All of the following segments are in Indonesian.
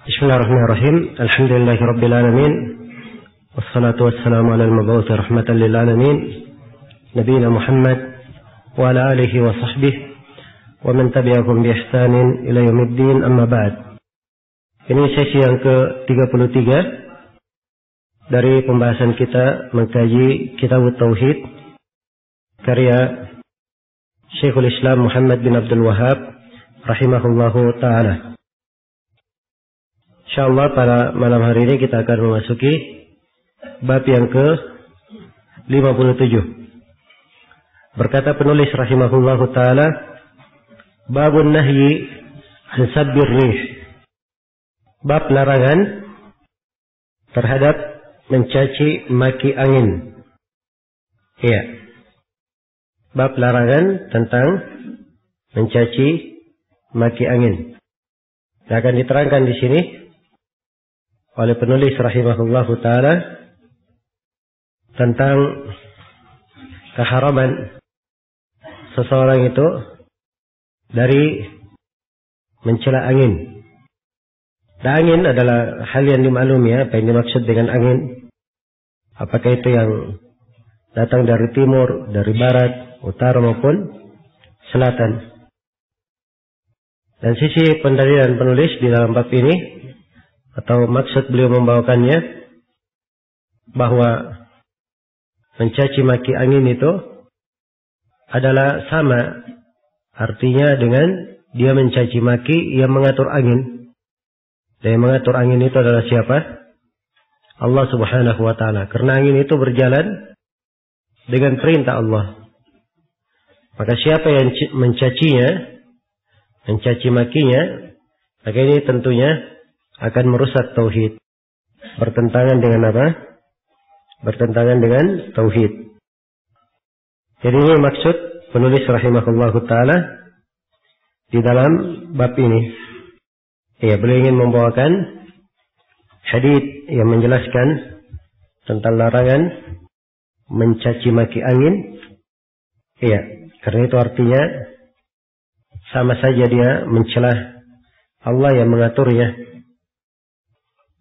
Bismillahirrahmanirrahim. Alhamdulillahirabbil alamin. Wassalatu wassalamu ala al-mab'uts rahmatan lil alamin. Nabiyina Muhammad wa ala alihi wa sahbihi wa man tabi'ahum bi ihsanin ila yaumiddin, amma ba'd. Ini sesi yang ke-33 dari pembahasan kita mengkaji Kitab Tauhid karya Syekhul Islam Muhammad bin Abdul Wahhab rahimahullahu ta'ala. InsyaAllah pada malam hari ini kita akan memasuki bab yang ke-57. Berkata penulis rahimahullahu ta'ala, babun nahyi an sabbir rih. Bab larangan terhadap mencaci maki angin. Iya. Bab larangan tentang mencaci maki angin. Yang akan diterangkan di sini oleh penulis rahimahullahu ta'ala tentang keharaman seseorang itu dari mencela angin. Dan angin adalah hal yang dimaklumi, apa yang dimaksud dengan angin. Apakah itu yang datang dari timur, dari barat, utara maupun selatan. Dan sisi pendalilan penulis di dalam bab ini, atau maksud beliau membawakannya, bahwa mencaci maki angin itu adalah sama artinya dengan dia mencaci maki yang mengatur angin. Dan yang mengatur angin itu adalah siapa? Allah subhanahu wa ta'ala. Karena angin itu berjalan dengan perintah Allah. Maka siapa yang mencacinya, mencaci makinya, maka ini tentunya akan merusak tauhid. Bertentangan dengan apa? Bertentangan dengan tauhid. Jadi ini maksud penulis rahimahullahu ta'ala di dalam bab ini. Ya, beliau ingin membawakan hadits yang menjelaskan tentang larangan mencaci maki angin. Iya, karena itu artinya sama saja dia mencela Allah yang mengaturnya.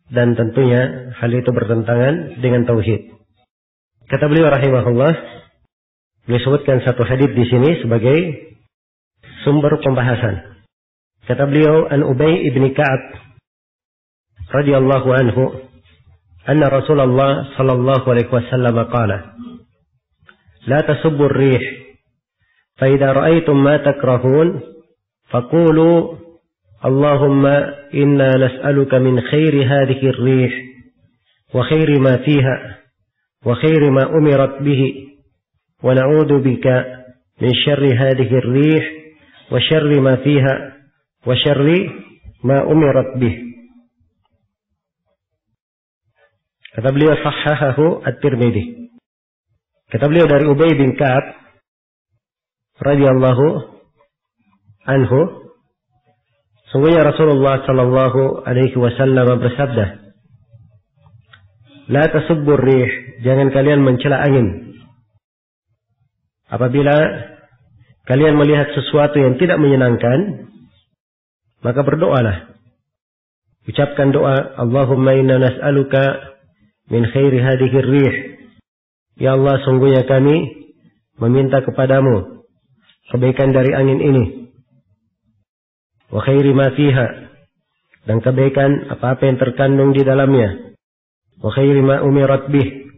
Dan tentunya hal itu bertentangan dengan tauhid. Kata beliau rahimahullah, beliau sebutkan satu hadits di sini sebagai sumber pembahasan. Kata beliau, an Ubay ibn Ka'ab radhiyallahu anhu, anna Rasulullah sallallahu alaihi wasallam qala, la tasubbu ar-rih, fa idza ra'aytum ma takrahun faqulu Allahumma inna nas'aluka min khairi hadhihi ar-rih wa khairi ma fiha wa khairi ma umirat bihi wa na'udzu bika min syarri hadhihi ar-rih wa syarri ma fiha wa syarri ma umirat bihi. Kata beliau, sahahahu at-Tirmidzi. Kata beliau dari Ubay bin Ka'ab radhiyallahu anhu, sungguhnya Rasulullah sallallahu alaihi wasallam bersabda, la tasubbur rih, jangan kalian mencela angin. Apabila kalian melihat sesuatu yang tidak menyenangkan, maka berdoalah. Ucapkan doa, Allahumma inna nas'aluka min khairi hadhihi rih. Ya Allah, sungguhnya kami meminta kepadamu kebaikan dari angin ini. Wa khairi ma fiha, dan kebaikan apa-apa yang terkandung di dalamnya. Wa khairi ma umirat bih,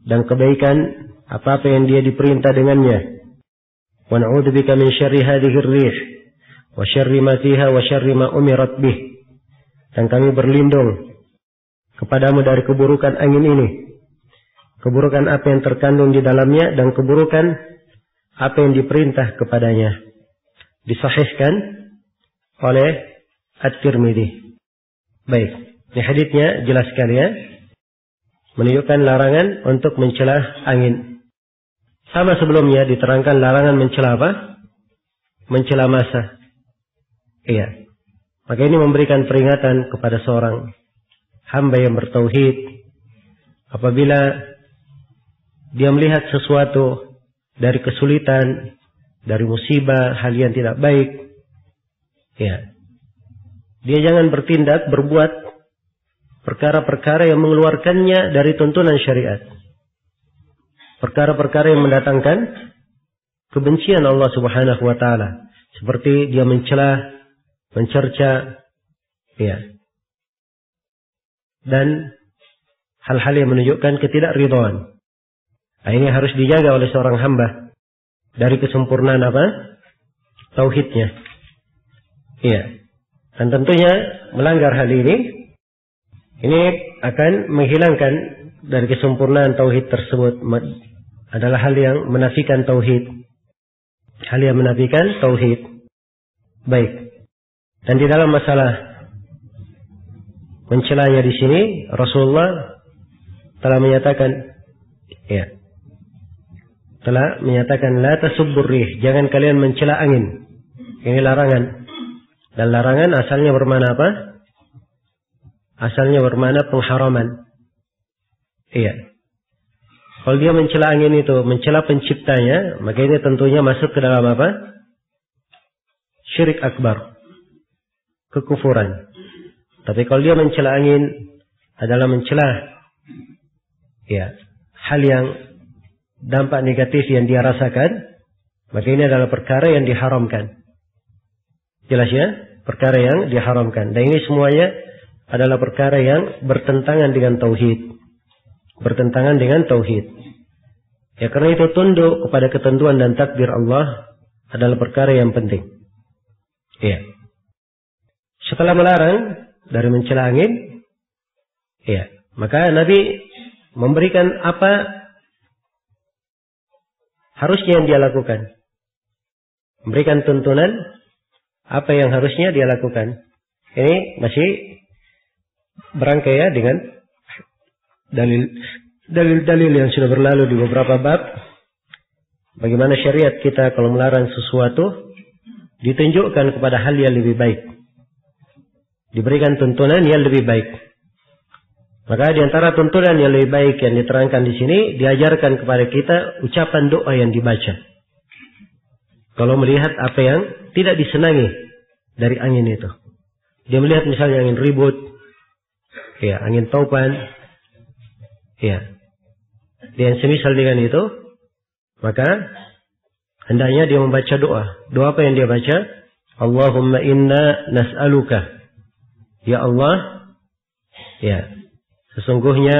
dan kebaikan apa-apa yang dia diperintah dengannya. Wa na'udzu bika min syarri hadhihi ar-rih wa syarri ma fiha wa syarri ma umirat bih, dan kami berlindung kepadamu dari keburukan angin ini, keburukan apa yang terkandung di dalamnya, dan keburukan apa yang diperintah kepadanya. Disahihkan oleh At-Tirmidzi. Baik, ini haditsnya jelas sekali ya, menunjukkan larangan untuk mencela angin. Sama sebelumnya diterangkan larangan mencela apa? Mencela massa. Iya. Maka ini memberikan peringatan kepada seorang hamba yang bertauhid, apabila dia melihat sesuatu dari kesulitan, dari musibah, hal yang tidak baik, ya, Dia jangan bertindak, berbuat perkara-perkara yang mengeluarkannya dari tuntunan syariat. Perkara-perkara yang mendatangkan kebencian Allah Subhanahu wa taala, seperti dia mencela, mencerca, ya. Dan hal-hal yang menunjukkan ketidakridhaan. Nah, ini harus dijaga oleh seorang hamba dari kesempurnaan apa? Tauhidnya. Iya. Dan tentunya melanggar hal ini akan menghilangkan dari kesempurnaan tauhid tersebut, adalah hal yang menafikan tauhid. Hal yang menafikan tauhid. Baik. Dan di dalam masalah mencelanya di sini Rasulullah telah menyatakan, ya, telah menyatakan la tasubbur rih, jangan kalian mencela angin. Ini larangan. Dan larangan asalnya bermakna apa? Asalnya bermakna pengharaman. Iya. Kalau dia mencela angin itu, mencela penciptanya, maka ini tentunya masuk ke dalam apa? Syirik akbar. Kekufuran. Tapi kalau dia mencela angin adalah mencela, ya, hal yang dampak negatif yang dia rasakan, maka ini adalah perkara yang diharamkan. Jelas ya? Perkara yang diharamkan. Dan ini semuanya adalah perkara yang bertentangan dengan tauhid. Bertentangan dengan tauhid. Ya, karena itu tunduk kepada ketentuan dan takdir Allah adalah perkara yang penting. Ya. Setelah melarang dari mencela angin, ya, maka Nabi memberikan apa harusnya yang dia lakukan. Memberikan tuntunan apa yang harusnya dia lakukan. Ini masih berangkai ya dengan dalil-dalil yang sudah berlalu di beberapa bab. Bagaimana syariat kita kalau melarang sesuatu ditunjukkan kepada hal yang lebih baik. Diberikan tuntunan yang lebih baik. Maka di antara tuntunan yang lebih baik yang diterangkan di sini, diajarkan kepada kita ucapan doa yang dibaca. Kalau melihat apa yang tidak disenangi dari angin itu. Dia melihat misalnya angin ribut, ya, angin taupan, ya, yang semisal dengan itu, maka hendaknya dia membaca doa. Doa apa yang dia baca? Allahumma inna nas'aluka. Ya Allah, ya, sesungguhnya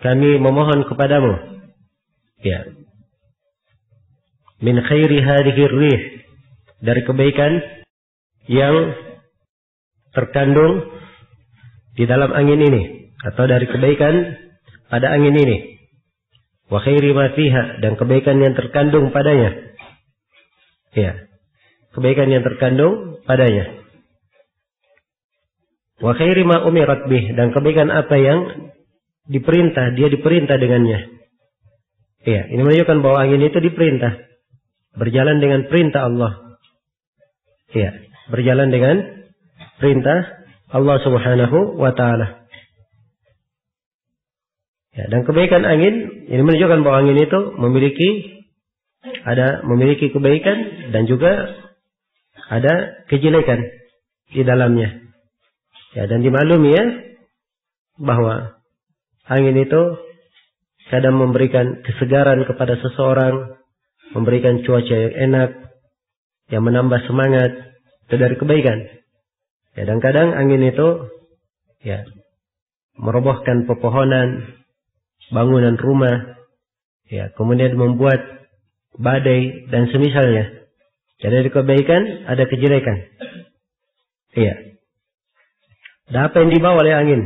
kami memohon kepadamu, ya, min khairi hadhihi rih, dari kebaikan yang terkandung di dalam angin ini, atau dari kebaikan pada angin ini, wa khairi ma fiha, dan kebaikan yang terkandung padanya, ya, kebaikan yang terkandung padanya, wa khairi ma umirat bih, dan kebaikan apa yang dia diperintah dengannya. Ya, ini menunjukkan bahwa angin itu diperintah berjalan dengan perintah Allah. Ya, berjalan dengan perintah Allah Subhanahu wa taala. Ya, dan kebaikan angin ini menunjukkan bahwa angin itu memiliki kebaikan dan juga ada kejelekan di dalamnya. Ya, dan dimaklumi ya bahwa angin itu kadang memberikan kesegaran kepada seseorang, memberikan cuaca yang enak, yang menambah semangat, itu dari kebaikan. Ya, dan kadang angin itu ya merobohkan pepohonan, bangunan rumah, ya, kemudian membuat badai dan semisalnya. Jadi dari kebaikan ada kejelekan. Iya. Dan apa yang dibawa oleh angin?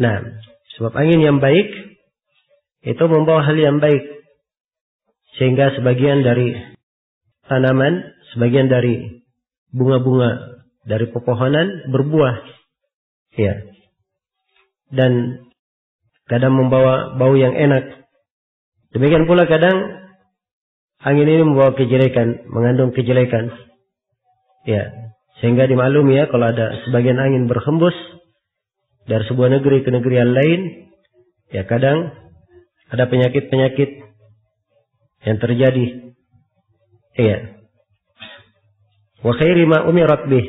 Nah, sebab angin yang baik itu membawa hal yang baik, sehingga sebagian dari tanaman, sebagian dari bunga-bunga dari pepohonan berbuah, ya, dan kadang membawa bau yang enak. Demikian pula kadang angin ini membawa kejelekan, mengandung kejelekan, ya, sehingga dimaklumi ya kalau ada sebagian angin berhembus dari sebuah negeri ke negeri yang lain, ya kadang ada penyakit-penyakit yang terjadi. Iya. Wa khairi ma umirat bih,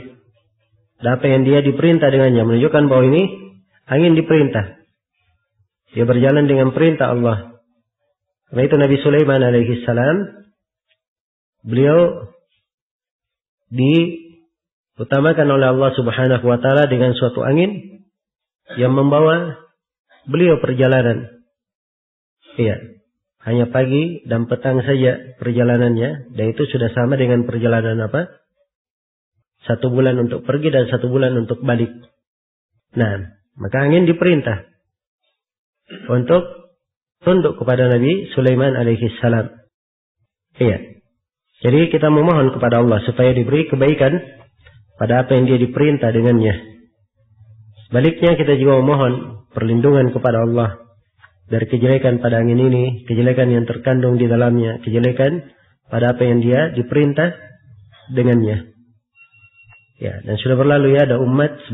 dan apa yang dia diperintah dengannya, menunjukkan bahwa ini angin diperintah. Dia berjalan dengan perintah Allah. Karena itu Nabi Sulaiman alaihi salam, beliau diutamakan oleh Allah Subhanahu wa taala dengan suatu angin yang membawa beliau perjalanan. Iya, hanya pagi dan petang saja perjalanannya, dan itu sudah sama dengan perjalanan apa? 1 bulan untuk pergi dan 1 bulan untuk balik. Nah, maka angin diperintah untuk tunduk kepada Nabi Sulaiman alaihi salam. Iya. Jadi kita memohon kepada Allah supaya diberi kebaikan pada apa yang dia diperintah dengannya. Sebaliknya kita juga memohon perlindungan kepada Allah dari kejelekan pada angin ini, kejelekan yang terkandung di dalamnya, kejelekan pada apa yang dia diperintah dengannya. Ya, dan sudah berlalu ya, ada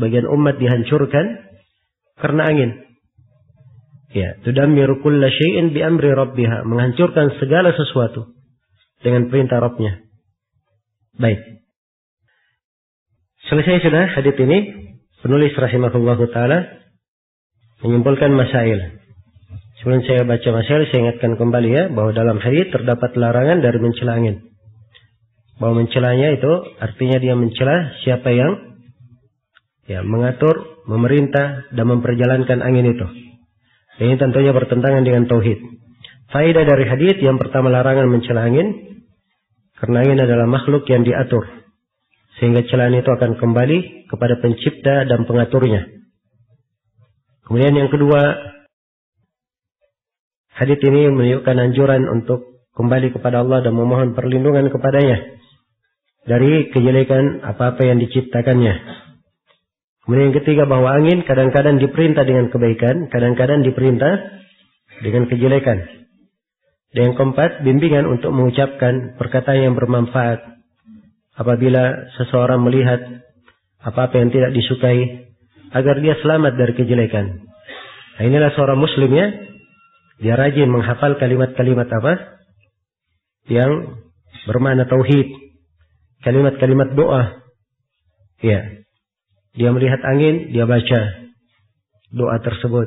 sebagian umat dihancurkan karena angin. Ya, tudammiru kulla syai'in bi amri rabbiha, menghancurkan segala sesuatu dengan perintah Rabbnya. Baik. Selesai sudah hadits ini, penulis rahimahullahu taala menyimpulkan masail. Sebelum saya baca masail, saya ingatkan kembali ya, bahwa dalam hadits terdapat larangan dari mencela angin. Bahwa mencelanya itu artinya dia mencela siapa yang mengatur, memerintah dan memperjalankan angin itu. Ini tentunya bertentangan dengan tauhid. Faedah dari hadits yang pertama, larangan mencela angin, karena angin adalah makhluk yang diatur, sehingga celaan itu akan kembali kepada pencipta dan pengaturnya. Kemudian yang kedua, hadits ini menunjukkan anjuran untuk kembali kepada Allah dan memohon perlindungan kepadanya dari kejelekan apa-apa yang diciptakannya. Kemudian yang ketiga, bahwa angin kadang-kadang diperintah dengan kebaikan, kadang-kadang diperintah dengan kejelekan. Dan yang keempat, bimbingan untuk mengucapkan perkataan yang bermanfaat apabila seseorang melihat apa-apa yang tidak disukai, agar dia selamat dari kejelekan. Nah, inilah seorang muslim ya, dia rajin menghafal kalimat-kalimat apa yang bermakna tauhid, kalimat-kalimat doa. Ya, dia melihat angin, dia baca doa tersebut.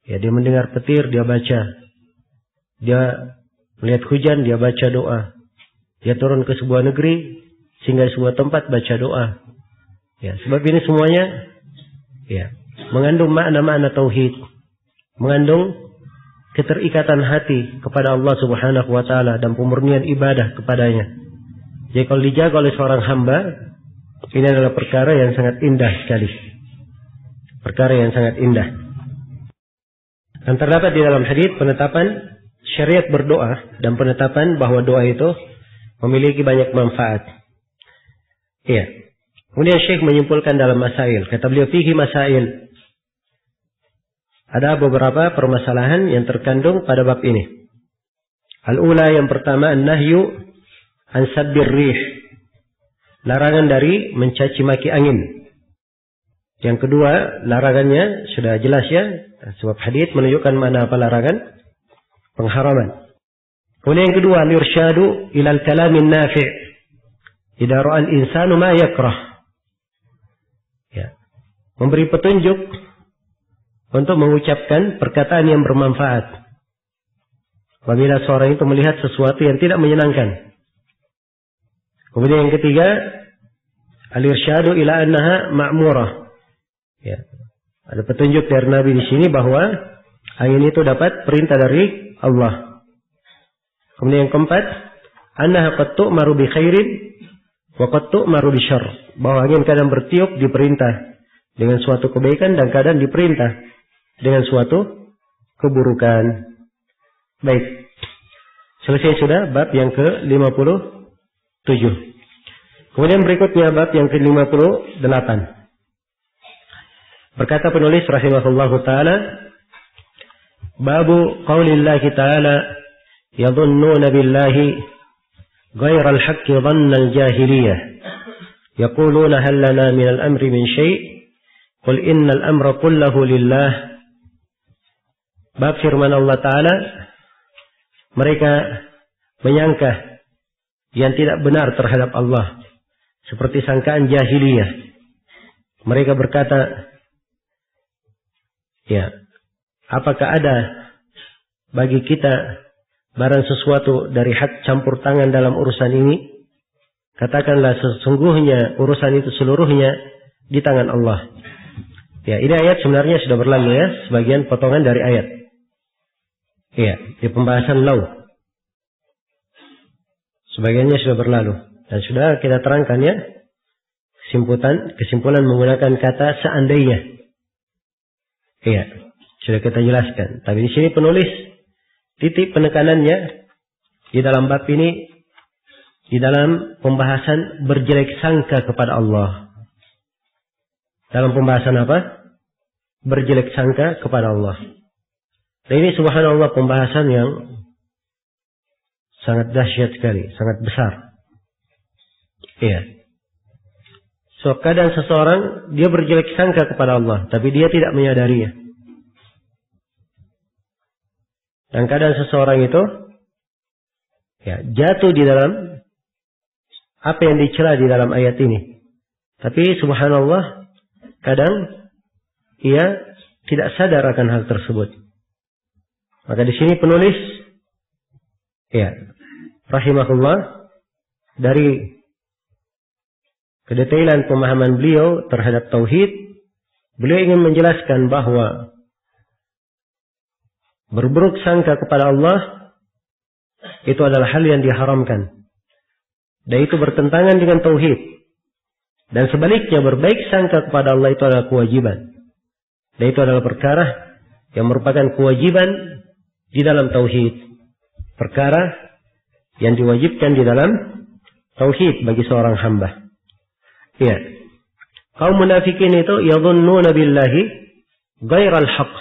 Ya, dia mendengar petir, dia baca. Dia melihat hujan, dia baca doa. Dia turun ke sebuah negeri, singgah di sebuah tempat, baca doa. Ya, sebab ini semuanya ya mengandung makna-makna tauhid, mengandung keterikatan hati kepada Allah Subhanahu wa taala dan pemurnian ibadah kepadanya. Jadi kalau dijaga oleh seorang hamba, ini adalah perkara yang sangat indah sekali. Perkara yang sangat indah. Dan terdapat di dalam hadits penetapan syariat berdoa dan penetapan bahwa doa itu memiliki banyak manfaat. Iya. Kemudian Syekh menyimpulkan dalam masail. Kata beliau, fihi masail. Ada beberapa permasalahan yang terkandung pada bab ini. Al-ula, yang pertama, an-nahyu an sabbir rih. Larangan dari mencaci maki angin. Yang kedua, larangannya sudah jelas ya. Sebab hadits menunjukkan mana apa larangan. Pengharaman. Kemudian yang kedua, al-irsyadu ilal kalamin nafi'. Idza ra'a al-insanu ma yakrah. Ya. Memberi petunjuk untuk mengucapkan perkataan yang bermanfaat. Apabila seorang itu melihat sesuatu yang tidak menyenangkan. Kemudian yang ketiga, al-irsyadu ila annaha ma'murah. Ya. Ada petunjuk dari Nabi di sini bahwa angin itu dapat perintah dari Allah. Kemudian yang keempat, annaha qad tu'maru bi khairin wa qad tu'maru bi syarr. Bahwa angin kadang bertiup diperintah dengan suatu kebaikan dan kadang diperintah dengan suatu keburukan. Baik. Selesai sudah bab yang ke-57. Kemudian berikutnya bab yang ke-58. Berkata penulis rahimahullahu taala, babu qaulillahi ta'ala yadhunnuna billahi ghairal haqqi dhannal jahiliyah yaquluna hal lana minal amri min syai' qul innal amra kullahu lillah. Bab firman Allah Ta'ala, mereka menyangka yang tidak benar terhadap Allah seperti sangkaan jahiliyah. mereka berkata, ya, apakah ada bagi kita barang sesuatu dari hak campur tangan dalam urusan ini? Katakanlah sesungguhnya urusan itu seluruhnya di tangan Allah. Ya, ini ayat sebenarnya sudah berlalu ya, sebagian potongan dari ayat. Ya, di pembahasan law. Sebagiannya sudah berlalu. Dan sudah kita terangkan ya, kesimpulan menggunakan kata seandainya. Iya, sudah kita jelaskan. Tapi di sini penulis titik penekanannya di dalam bab ini, di dalam pembahasan berjelek sangka kepada Allah. Dalam pembahasan apa? Berjelek sangka kepada Allah. Dan ini subhanallah pembahasan yang sangat dahsyat sekali, sangat besar. Iya. So, kadang seseorang dia berjelek sangka kepada Allah, tapi dia tidak menyadarinya. Dan kadang seseorang itu ya, jatuh di dalam apa yang dicela di dalam ayat ini. Tapi subhanallah, kadang ia tidak sadar akan hal tersebut. Maka di sini penulis, ya, rahimahullah, dari kedetailan pemahaman beliau terhadap tauhid, beliau ingin menjelaskan bahwa berburuk sangka kepada Allah itu adalah hal yang diharamkan. Dan itu bertentangan dengan tauhid. Dan sebaliknya berbaik sangka kepada Allah itu adalah kewajiban. Dan itu adalah perkara yang merupakan kewajiban di dalam tauhid. Perkara yang diwajibkan di dalam tauhid bagi seorang hamba. Ya. Kaum munafikin itu yadhunnuna billahi ghairal haqq.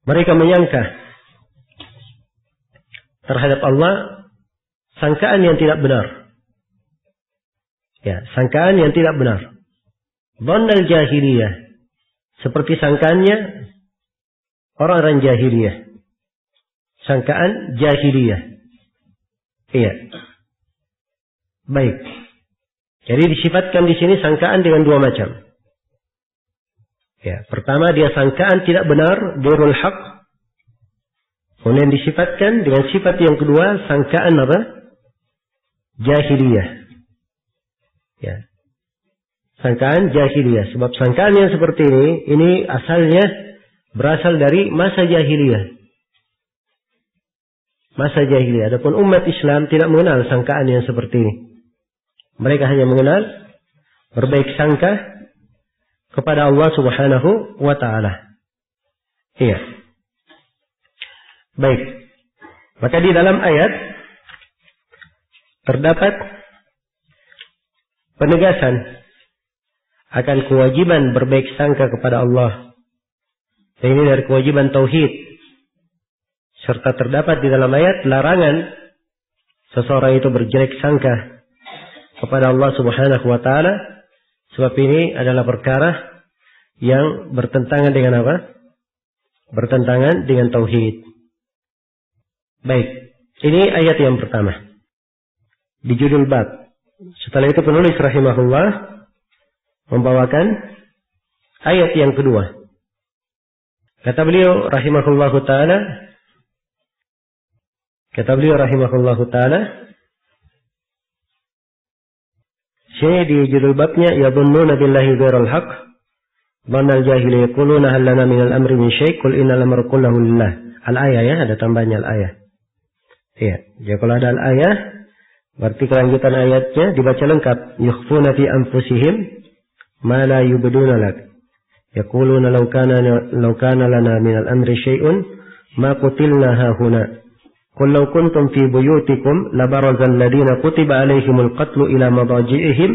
Mereka menyangka terhadap Allah sangkaan yang tidak benar. Ya, sangkaan yang tidak benar. Dhannal jahiliyah. Seperti sangkaannya orang-orang jahiliyah. Sangkaan jahiliyah. Iya. Baik. Jadi disifatkan di sini sangkaan dengan dua macam. Ya, pertama dia sangkaan tidak benar, ghairul haq. Kemudian disifatkan dengan sifat yang kedua, sangkaan apa? Jahiliyah. Ya. Sangkaan jahiliyah. Sebab sangkaan yang seperti ini asalnya berasal dari masa jahiliyah. Masa jahiliyah. Adapun umat Islam tidak mengenal sangkaan yang seperti ini. Mereka hanya mengenal berbaik sangka kepada Allah Subhanahu wa ta'ala. Iya. Baik. Maka di dalam ayat terdapat penegasan akan kewajiban berbaik sangka kepada Allah. Dan ini dari kewajiban tauhid. Serta terdapat di dalam ayat larangan seseorang itu berjelek sangka kepada Allah Subhanahu wa ta'ala. Sebab ini adalah perkara yang bertentangan dengan apa? Bertentangan dengan tauhid. Baik, ini ayat yang pertama di judul bab. Setelah itu penulis rahimahullah membawakan ayat yang kedua. Kata beliau rahimahullahu ta'ala, sini di judul babnya, yadhunnuna billahi ghairal haqq, dhanal jahili yaquluna hal lana minal amri min syai' qul innal amra kulluhu lillah. Al-ayah ya, ada tambahnya al-ayah. Iya, jadi kalau ada al-ayah, berarti kelanjutan ayatnya dibaca lengkap. Yukhfuna fi anfusihim ma la yubduna lak. Yaquluna law kana lana minal amri syai'un ma qutilna hahuna. Qul law kuntum fi buyutikum labarazal ladina kutiba alaihimul qatlu ila madaji'ihim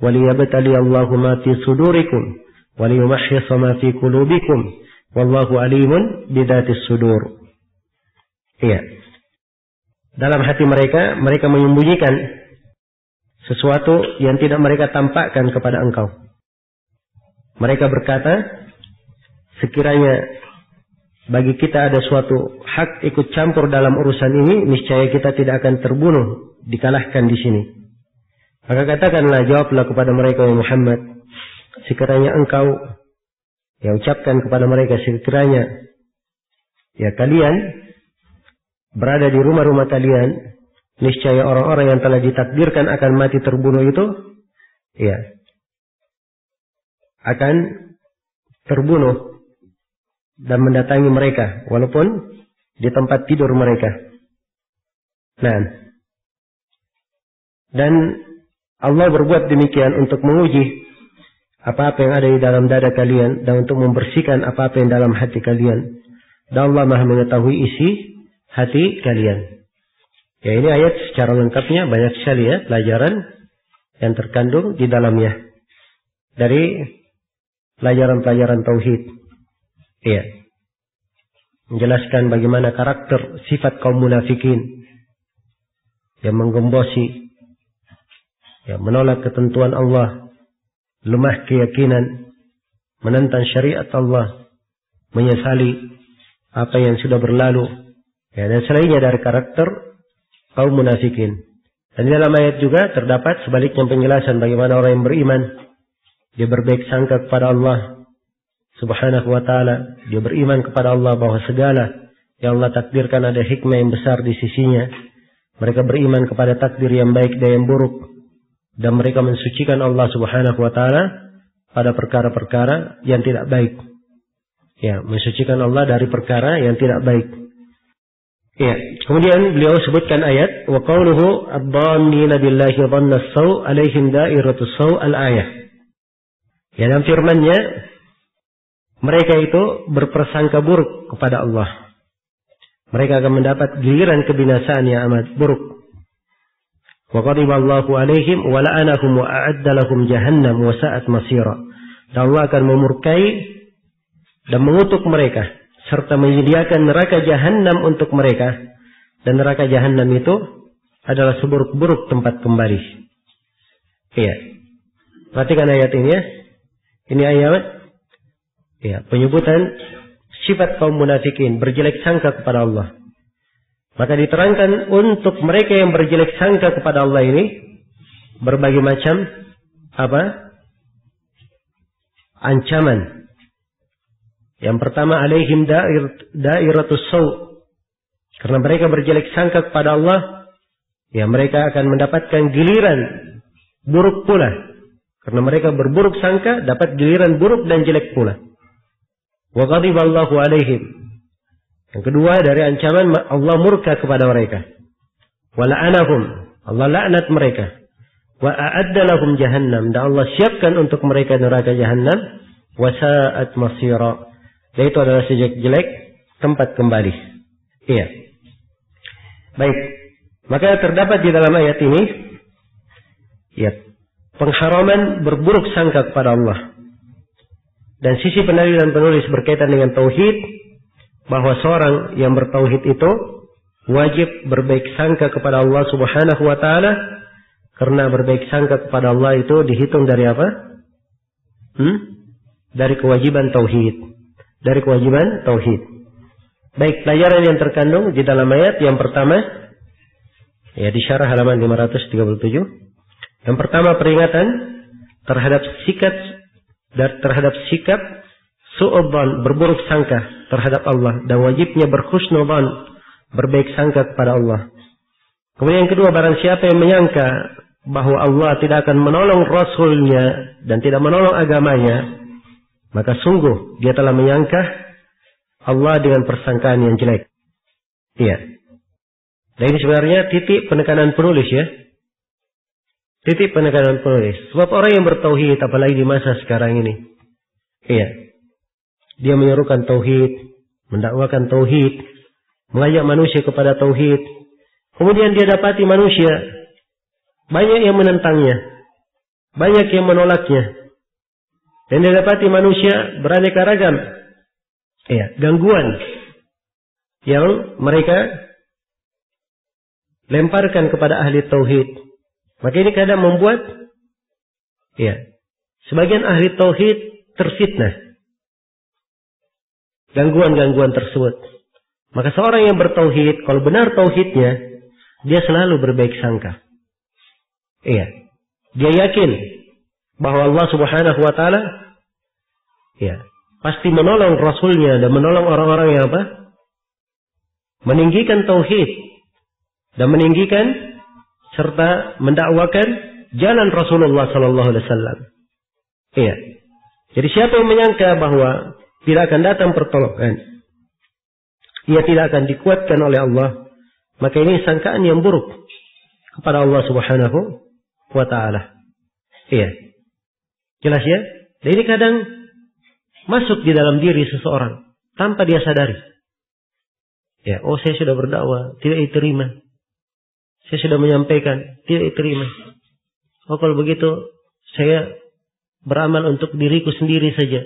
waliyabtali Allahu ma fi sudurikum waliyumahhisa ma fi qulubikum wallahu alimun bidatis sudur. Iya. Dalam hati mereka menyembunyikan sesuatu yang tidak mereka tampakkan kepada engkau. Mereka berkata, sekiranya bagi kita ada suatu hak ikut campur dalam urusan ini, niscaya kita tidak akan terbunuh, dikalahkan di sini. Maka katakanlah, jawablah kepada mereka, ya Muhammad, sekiranya engkau ucapkan kepada mereka, sekiranya kalian berada di rumah-rumah kalian, niscaya orang-orang yang telah ditakdirkan akan mati terbunuh itu akan terbunuh dan mendatangi mereka walaupun di tempat tidur mereka. Nah, dan Allah berbuat demikian untuk menguji apa-apa yang ada di dalam dada kalian dan untuk membersihkan apa-apa yang dalam hati kalian. Dan Allah Maha mengetahui isi hati kalian. Ini ayat secara lengkapnya banyak sekali pelajaran yang terkandung di dalamnya dari pelajaran-pelajaran tauhid. Menjelaskan bagaimana karakter sifat kaum munafikin yang menggembosi, menolak ketentuan Allah, lemah keyakinan, menentang syariat Allah, menyesali apa yang sudah berlalu, dan selainnya dari karakter kaum munafikin. Dan di dalam ayat juga terdapat sebaliknya penjelasan bagaimana orang yang beriman, dia berbaik sangka kepada Allah Subhanahu wa ta'ala, dia beriman kepada Allah bahwa segala yang Allah takdirkan ada hikmah yang besar di sisinya. Mereka beriman kepada takdir yang baik dan yang buruk, dan mereka mensucikan Allah Subhanahu wa ta'ala pada perkara-perkara yang tidak baik. Mensucikan Allah dari perkara yang tidak baik. Kemudian beliau sebutkan ayat wa qauluhu ad-dhannina billahi dhanna as-saw alaihim da'iratus saw al-ayah. Dalam firman-Nya, mereka itu berprasangka buruk kepada Allah. Mereka akan mendapat giliran kebinasaan yang amat buruk. Wa qadiballahu alaihim wa la'anahum wa a'adda lahum jahannam wa sa'at masira. Dan Allah akan memurkai dan mengutuk mereka serta menyediakan neraka jahanam untuk mereka, dan neraka jahanam itu adalah seburuk-buruk tempat kembali. Perhatikan ayat ini Ini ayat penyebutan sifat kaum munafikin berjelek sangka kepada Allah. Maka diterangkan untuk mereka yang berjelek sangka kepada Allah ini berbagai macam ancaman. Yang pertama, alaihim da'iratus saw. Karena mereka berjelek sangka kepada Allah, mereka akan mendapatkan giliran buruk pula. Karena mereka berburuk sangka, dapat giliran buruk dan jelek pula. Wa ghadiballahu alaihim. Yang kedua dari ancaman, Allah murka kepada mereka. Wa la'anahum. Allah laknat mereka. Wa a'adda lahum jahannam. Dan Allah siapkan untuk mereka neraka jahannam. Wa sa'at masira. Dan itu adalah sejelek-jelek tempat kembali. Baik. Maka terdapat di dalam ayat ini pengharaman berburuk sangka kepada Allah. Dan sisi pendalilan penulis berkaitan dengan tauhid, bahwa seorang yang bertauhid itu wajib berbaik sangka kepada Allah Subhanahu wa ta'ala, karena berbaik sangka kepada Allah itu dihitung dari apa? Dari kewajiban tauhid. Dari kewajiban tauhid. Baik, pelajaran yang terkandung di dalam ayat yang pertama, di syarah halaman 537. Yang pertama, peringatan terhadap sikap su'udzan, berburuk sangka terhadap Allah, dan wajibnya berhusnudzan, berbaik sangka kepada Allah. Kemudian yang kedua, barang siapa yang menyangka bahwa Allah tidak akan menolong Rasulnya dan tidak menolong agamanya, maka sungguh dia telah menyangka Allah dengan persangkaan yang jelek. Dan ini sebenarnya titik penekanan penulis Titik penekanan penulis. Sebab orang yang bertauhid, apalagi di masa sekarang ini, dia menyerukan tauhid, mendakwakan tauhid, mengajak manusia kepada tauhid. Kemudian dia dapati manusia banyak yang menentangnya, banyak yang menolaknya, dan dia dapati manusia beraneka ragam gangguan yang mereka lemparkan kepada ahli tauhid. Maka ini kadang membuat sebagian ahli tauhid terfitnah gangguan-gangguan tersebut. Maka seorang yang bertauhid, kalau benar tauhidnya, dia selalu berbaik sangka. Dia yakin bahwa Allah Subhanahu wa taala ya, pasti menolong rasulnya dan menolong orang-orang yang apa? Meninggikan tauhid dan meninggikan serta mendakwakan jalan Rasulullah sallallahu alaihi wasallam. Iya. Jadi siapa yang menyangka bahwa tidak akan datang pertolongan, ia tidak akan dikuatkan oleh Allah, maka ini sangkaan yang buruk kepada Allah Subhanahu wa taala. Iya. Jelas ya? Dan ini kadang masuk di dalam diri seseorang tanpa dia sadari. Ya, oh saya sudah berdakwah, tidak diterima. Saya sudah menyampaikan, tidak diterima. Oh kalau begitu saya beramal untuk diriku sendiri saja.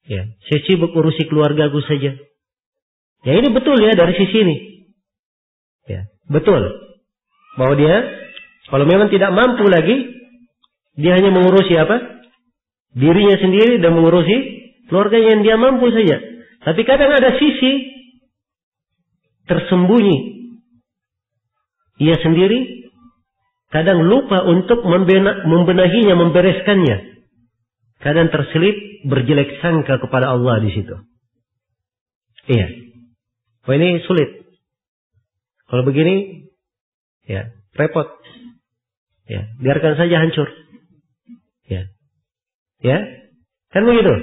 Ya, saya sibuk urusi keluargaku saja. Ya ini betul ya dari sisi ini. Ya, betul. Bahwa dia kalau memang tidak mampu lagi, dia hanya mengurusi apa? Dirinya sendiri dan mengurusi keluarga yang dia mampu saja. Tapi kadang ada sisi tersembunyi. Ia sendiri kadang lupa untuk membenahinya, membereskannya. Kadang terselip berjelek sangka kepada Allah di situ. Iya. Wah ini sulit. Kalau begini, ya repot. Ya, biarkan saja hancur. Ya, ya, kan begitu.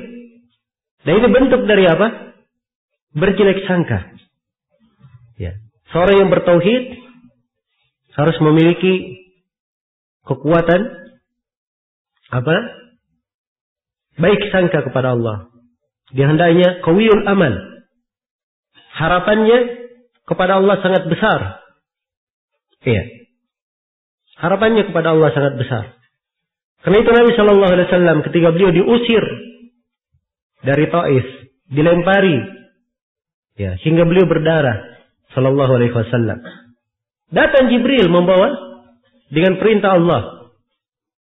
Dan ini bentuk dari apa? Berjelek sangka. Ya, seorang yang bertauhid harus memiliki kekuatan apa? Baik sangka kepada Allah. Dia hendaknya qawiyul amal. Harapannya kepada Allah sangat besar. Iya. Harapannya kepada Allah sangat besar. Karena itu Nabi Shallallahu Alaihi Wasallam ketika beliau diusir dari Taif, dilempari, ya, hingga beliau berdarah, Shallallahu Alaihi Wasallam. Datang Jibril membawa dengan perintah Allah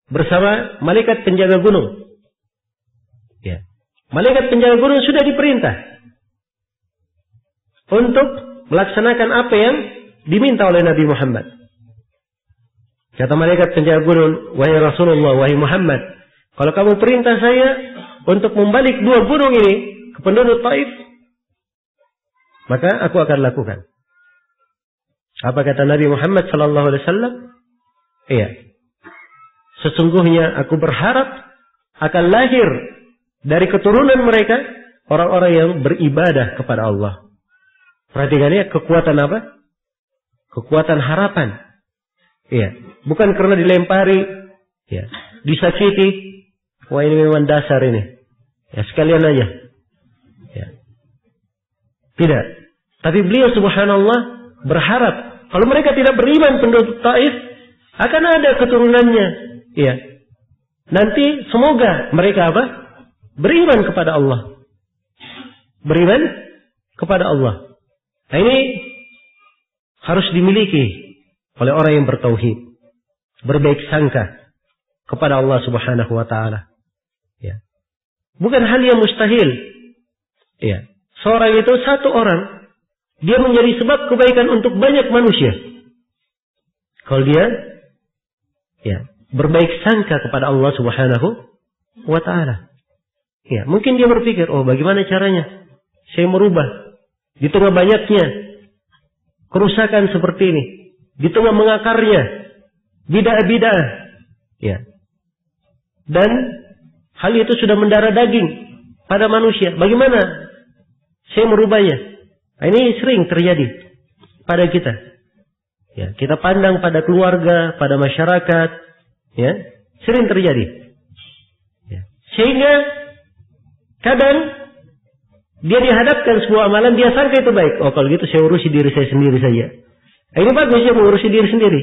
bersama malaikat penjaga gunung. Ya. Malaikat penjaga gunung sudah diperintah untuk melaksanakan apa yang diminta oleh Nabi Muhammad. Kata malaikat penjaga gunung, wahai Rasulullah, wahai Muhammad, kalau kamu perintah saya untuk membalik dua gunung ini ke penduduk Taif, maka aku akan lakukan. Apa kata Nabi Muhammad sallallahu alaihi wasallam? Iya. Sesungguhnya aku berharap akan lahir dari keturunan mereka orang-orang yang beribadah kepada Allah. Perhatikan ya, kekuatan apa? Kekuatan harapan. Iya, bukan karena dilempari, ya, disakiti. Wah ini memang dasar ini. Ya sekalian aja. Ya. Tidak. Tapi beliau subhanallah berharap kalau mereka tidak beriman penduduk Taif akan ada keturunannya. Ya. Nanti semoga mereka apa? Beriman kepada Allah. Beriman kepada Allah. Nah ini harus dimiliki oleh orang yang bertauhid, berbaik sangka kepada Allah Subhanahu wa taala. Ya. Bukan hal yang mustahil. Ya. Seorang itu satu orang, dia menjadi sebab kebaikan untuk banyak manusia. Kalau dia ya, berbaik sangka kepada Allah Subhanahu wa taala. Ya, mungkin dia berpikir, oh bagaimana caranya saya merubah di tengah banyaknya kerusakan seperti ini. Di tengah mengakarnya bidah-bidah, ya, dan hal itu sudah mendarah daging pada manusia. Bagaimana saya merubahnya? Nah, ini sering terjadi pada kita. Ya, kita pandang pada keluarga, pada masyarakat, ya, sering terjadi. Ya. Sehingga kadang dia dihadapkan sebuah amalan, dia sangka itu baik. Oh kalau gitu saya urusi diri saya sendiri saja. Ini bagus ya mengurusi diri sendiri.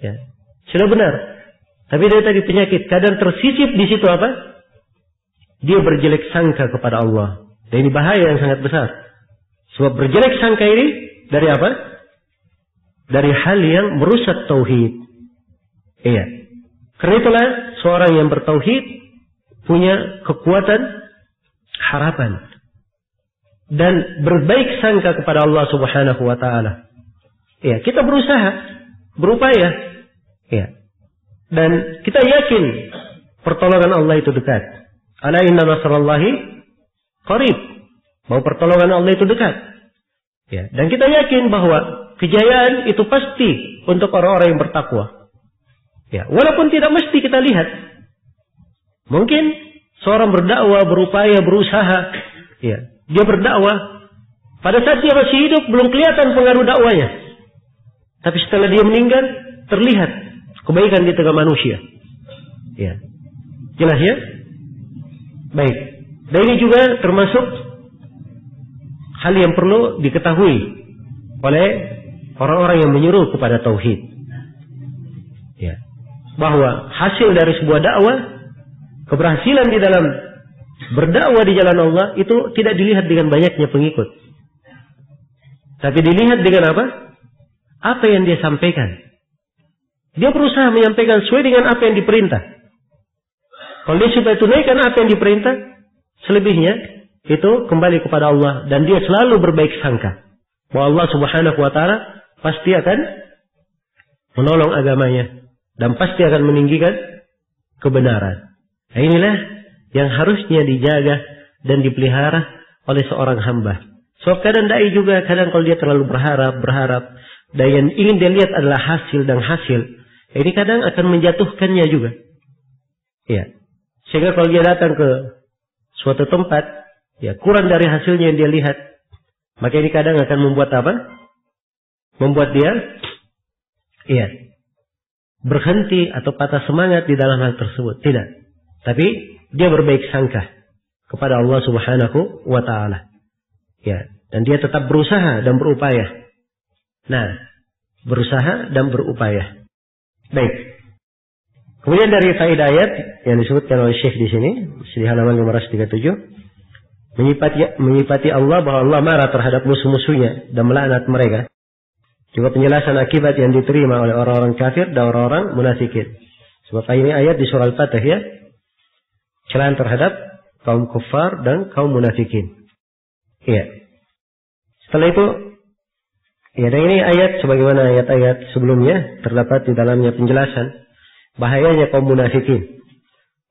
Ya, sudah benar. Tapi dari tadi penyakit kadang tersisip di situ apa? Dia berjelek sangka kepada Allah. Dan ini bahaya yang sangat besar. Sebab berjelek sangka ini dari apa? Dari hal yang merusak tauhid. Iya. Karena itulah seorang yang bertauhid punya kekuatan harapan dan berbaik sangka kepada Allah Subhanahu wa taala. Ya, kita berusaha, berupaya. Ya. Dan kita yakin pertolongan Allah itu dekat. Ala inna nasrallahi qarib. Bahwa pertolongan Allah itu dekat. Ya, dan kita yakin bahwa kejayaan itu pasti untuk orang-orang yang bertakwa. Ya, walaupun tidak mesti kita lihat. Mungkin seorang berdakwah, berupaya, berusaha, ya, dia berdakwah. Pada saat dia masih hidup belum kelihatan pengaruh dakwanya. Tapi setelah dia meninggal terlihat kebaikan di tengah manusia. Ya. Jelas ya? Baik. Dan ini juga termasuk hal yang perlu diketahui oleh orang-orang yang menyuruh kepada tauhid. Ya. Bahwa hasil dari sebuah dakwah, keberhasilan di dalam berdakwah di jalan Allah itu tidak dilihat dengan banyaknya pengikut. Tapi dilihat dengan apa? Apa yang dia sampaikan. Dia berusaha menyampaikan sesuai dengan apa yang diperintah. Kalau dia sudah tunaikan apa yang diperintah, selebihnya itu kembali kepada Allah. Dan dia selalu berbaik sangka bahwa Allah Subhanahu wa ta'ala pasti akan menolong agamanya. Dan pasti akan meninggikan kebenaran. Nah, inilah yang harusnya dijaga dan dipelihara oleh seorang hamba. So kadang dai juga, kadang kalau dia terlalu berharap, dan yang ingin dia lihat adalah hasil dan hasil, ini kadang akan menjatuhkannya juga. Ya. Sehingga kalau dia datang ke suatu tempat, ya kurang dari hasilnya yang dia lihat, maka ini kadang akan membuat apa? Membuat dia, ya, berhenti atau patah semangat di dalam hal tersebut. Tidak. Tapi dia berbaik sangka kepada Allah Subhanahu wa ta'ala. Ya, dan dia tetap berusaha dan berupaya. Nah, berusaha dan berupaya. Baik. Kemudian dari faedah ayat yang disebutkan oleh Syekh di sini, di halaman 537, menyifati Allah bahwa Allah marah terhadap musuh-musuhnya dan melaknat mereka. Juga penjelasan akibat yang diterima oleh orang-orang kafir dan orang-orang munafikin. Sebab ini ayat di surah Al-Fatih, ya, celaan terhadap kaum kufar dan kaum munafikin. Iya. Setelah itu, ya, dan ini ayat sebagaimana ayat-ayat sebelumnya terdapat di dalamnya penjelasan bahayanya kaum munafikin,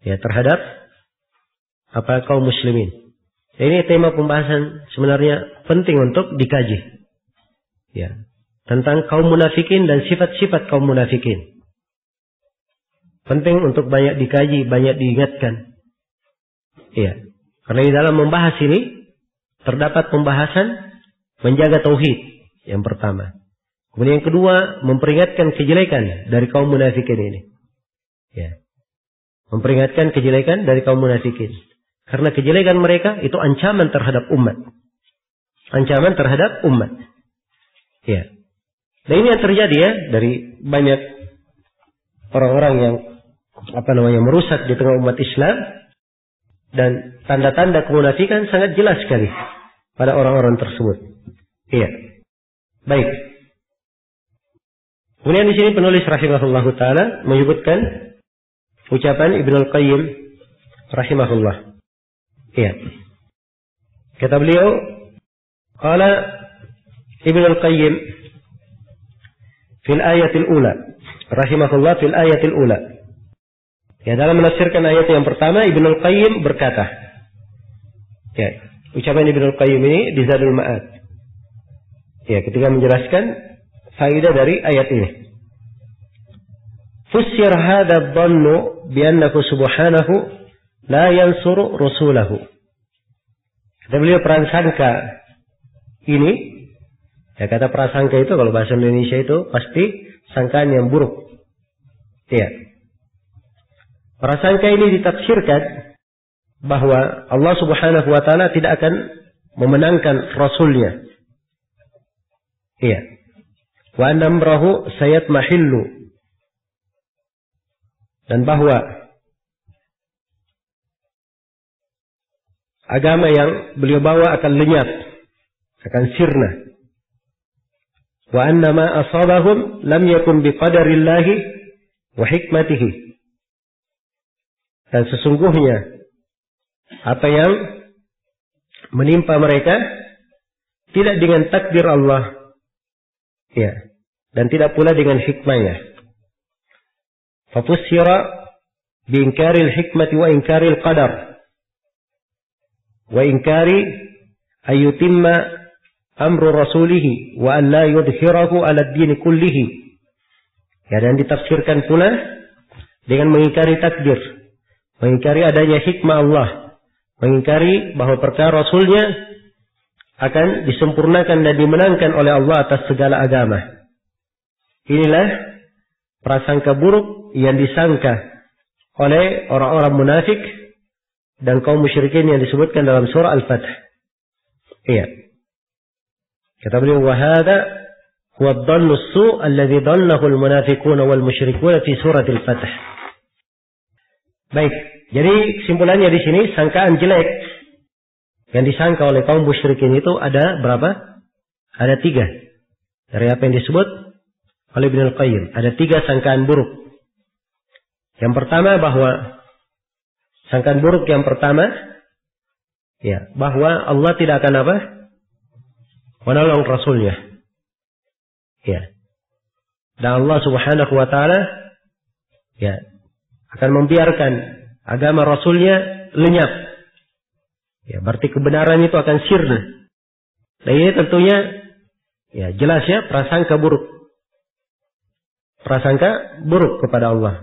ya, terhadap kaum muslimin. Ya, ini tema pembahasan sebenarnya penting untuk dikaji. Ya, tentang kaum munafikin dan sifat-sifat kaum munafikin. Penting untuk banyak dikaji, banyak diingatkan. Ya, karena di dalam membahas ini terdapat pembahasan menjaga tauhid yang pertama. Kemudian yang kedua, memperingatkan kejelekan dari kaum munafikin ini. Ya. Memperingatkan kejelekan dari kaum munafikin. Karena kejelekan mereka itu ancaman terhadap umat. Ancaman terhadap umat. Ya. Dan ini yang terjadi, ya, dari banyak orang-orang yang merusak di tengah umat Islam. Dan tanda-tanda kemunafikan sangat jelas sekali pada orang-orang tersebut. Iya. Baik. Kemudian di sini penulis rahimahullahu taala menyebutkan ucapan Ibnu Al-Qayyim rahimahullah. Iya. Kata beliau, qala Ibnu Al-Qayyim fil ayatil ula, rahimahullah fil ayatil ula. Ya, dalam menafsirkan ayat yang pertama, Ibnu Al-Qayyim berkata, ya, ucapan Ibnu Al-Qayyim ini di Zadul Ma'ad. Ya, ketika menjelaskan faedah dari ayat ini. Fussir hadha dhannu bi annahu subhanahu la yansuru rasulahu. Kata beliau, prasangka ini, ya, kata prasangka itu kalau bahasa Indonesia itu pasti sangkaan yang buruk. Ya. Prasangka ini ditafsirkan bahwa Allah Subhanahu wa ta'ala tidak akan memenangkan Rasulnya. Iya. Wa annamrahu sayatmahillu. Dan bahwa agama yang beliau bawa akan lenyap, akan sirna. Wa annama asabahum lam yakun biqadarillahi wa hikmatihi. Dan sesungguhnya apa yang menimpa mereka tidak dengan takdir Allah, ya, dan tidak pula dengan hikmahnya. fafussira biinkaril hikmati wa inkaril qadar wa inkari ayyutimma amru rasulihi wa an la yudhhirahu ala ad-din kullihi. Ya, dan ditafsirkan pula dengan mengingkari takdir, mengingkari adanya hikmah Allah, mengingkari bahwa perkara Rasulnya akan disempurnakan dan dimenangkan oleh Allah atas segala agama. Inilah prasangka buruk yang disangka oleh orang-orang munafik dan kaum musyrikin yang disebutkan dalam surah Al-Fath. Iya. Kata beliau, wa hadha huwa ad-dhannu as-su' alladhi dhannahu al-munafiquna wal musyrikuna fi surah Al-Fath. Baik, jadi kesimpulannya di sini sangkaan jelek yang disangka oleh kaum musyrikin itu ada berapa? Ada 3. Dari apa yang disebut oleh Ibnu Al-Qayyim, ada 3 sangkaan buruk. Yang pertama bahwa sangkaan buruk yang pertama, ya, bahwa Allah tidak akan apa? Menolong Rasulnya. Ya. Dan Allah Subhanahu wa Ta'ala, ya, akan membiarkan agama Rasulnya lenyap. Ya, berarti kebenaran itu akan sirna. Dan ini tentunya, ya, jelas ya, prasangka buruk. Prasangka buruk kepada Allah.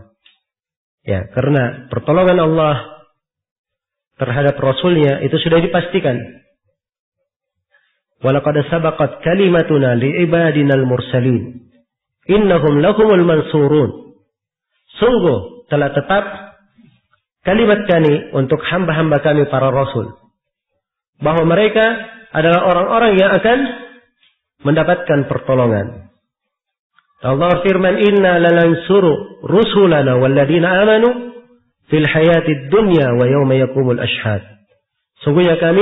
Ya, karena pertolongan Allah terhadap Rasulnya itu sudah dipastikan. Walaqad sabaqat kalimatuna li'ibadinal mursalin. Innahum lahumul mansurun. Sungguh telah tetap kalimat kami untuk hamba-hamba kami para Rasul. Bahwa mereka adalah orang-orang yang akan mendapatkan pertolongan. Allah firman, inna lanansuru rusulana walladina amanu fil hayatid dunya wa yawma yakumul ashhad. Sungguhnya kami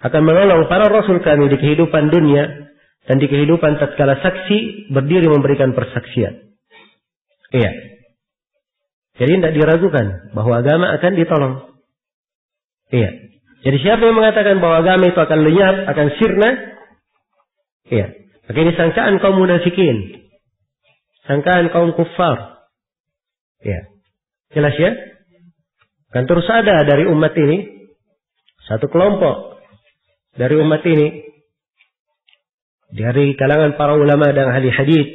akan menolong para rasul kami di kehidupan dunia dan di kehidupan tatkala saksi berdiri memberikan persaksian. Iya. Jadi tidak diragukan bahwa agama akan ditolong. Iya. Jadi siapa yang mengatakan bahwa agama itu akan lenyap, akan sirna? Iya. Maka ini sangkaan kaum munafikin. Sangkaan kaum kuffar. Ya. Jelas ya? Kan terus ada dari umat ini satu kelompok dari umat ini dari kalangan para ulama dan ahli hadis